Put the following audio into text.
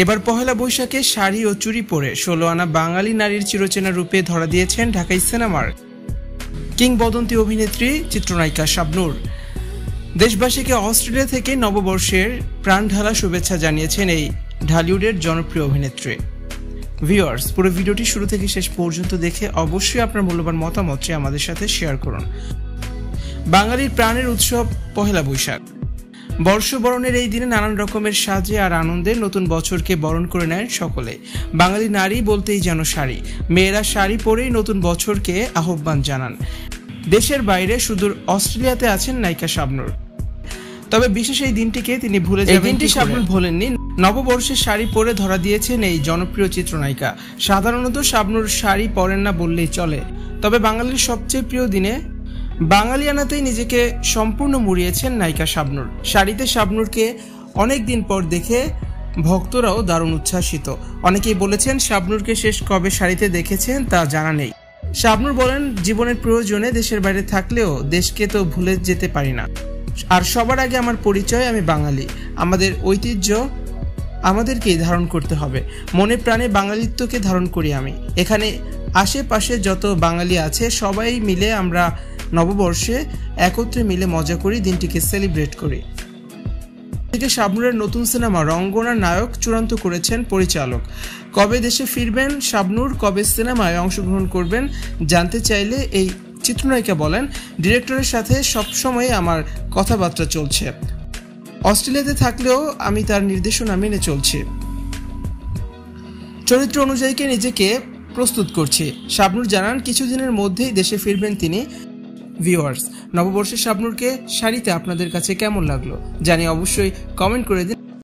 এবার পহেলা বৈশাখে শাড়ি ও চুড়ি পরে ১৬ আনা বাঙালি নারীর চিরচেনা রূপে ধরা দিয়েছেন ঢাকাই সিনেমার কিংবদন্তি অভিনেত্রী চিত্রনায়িকা শাবনূর। দেশবাসীকে অস্ট্রেলিয়া থেকে নববর্ষের প্রাণঢালা শুভেচ্ছা জানিয়েছেন এই ঢালিউডের জনপ্রিয় অভিনেত্রী। ভিউয়ার্স, পুরো ভিডিওটি শুরু থেকে শেষ পর্যন্ত দেখে অবশ্যই আপনার মূল্যবান মতামতটি আমাদের সাথে শেয়ার করুন। বাঙালির প্রাণের উৎসব পহেলা বৈশাখ। বর্ষবরণের এই দিনে নানান রকমের সাজে আর আনন্দে নতুন বছরকে বরণ করে নেন সকলে। বাঙালি নারী বলতেই যেন শাড়ি, মেয়েরা শাড়ি পরেই নতুন বছরকে আহ্বান জানান। দেশের বাইরে সুদূর অস্ট্রেলিয়াতে আছেন নায়িকা শাবনূর। তবে বিশেষ এই দিনটিকে তিনি ভুলে যাবেন। দিনটি শাবনূর ভোলেননি। নববর্ষে শাড়ি পরে ধরা দিয়েছেন এই জনপ্রিয় চিত্রনায়িকা। সাধারণত শাবনূর শাড়ি পরেন না বললেই চলে, তবে বাঙালির সবচেয়ে প্রিয় দিনে বাঙালিয়ানাতেই নিজেকে সম্পূর্ণ মুড়িয়েছেন নায়িকা শাবনূর। শাড়িতে শাবনূরকে অনেক দিন পর দেখে ভক্তরাও দারুণ উচ্ছ্বাসিত। অনেকেই বলেছেন শাবনূরকে শেষ কবে শাড়িতে দেখেছেন তা জানা নেই। শাবনূর বলেন, জীবনের প্রয়োজনে দেশের বাইরে থাকলেও দেশকে তো ভুলে যেতে পারি না। আর সবার আগে আমার পরিচয়, আমি বাঙালি। আমাদের ঐতিহ্য আমাদেরকেই ধারণ করতে হবে। মনে প্রাণে বাঙালিত্বকে ধারণ করি আমি। এখানে আশেপাশে যত বাঙালি আছে সবাই মিলে আমরা নববর্ষে একত্রে মিলে মজা করি, দিনটিকে সেলিব্রেট করি। এদিকে শাবনূরের নতুন সিনেমা রঙ্গনার নায়ক চূড়ান্ত করেছেন পরিচালক। কবে দেশে ফিরবেন শাবনূর, কবে সিনেমায় অংশগ্রহণ করবেন জানতে চাইলে এই চিত্রনায়িকা বলেন, ডিরেক্টরের সাথে সবসময় আমার কথাবার্তা চলছে। অস্ট্রেলিয়াতে থাকলেও আমি তার নির্দেশনা মেনে চলছি। চরিত্র অনুযায়ীকে নিজেকে প্রস্তুত করছি। শাবনূর জানান, কিছুদিনের মধ্যেই দেশে ফিরবেন তিনি। ভিউয়ার্স, নববর্ষে শাবনূরকে শাড়িতে আপনাদের কাছে কেমন লাগলো জানিয়ে অবশ্যই কমেন্ট করে দিন।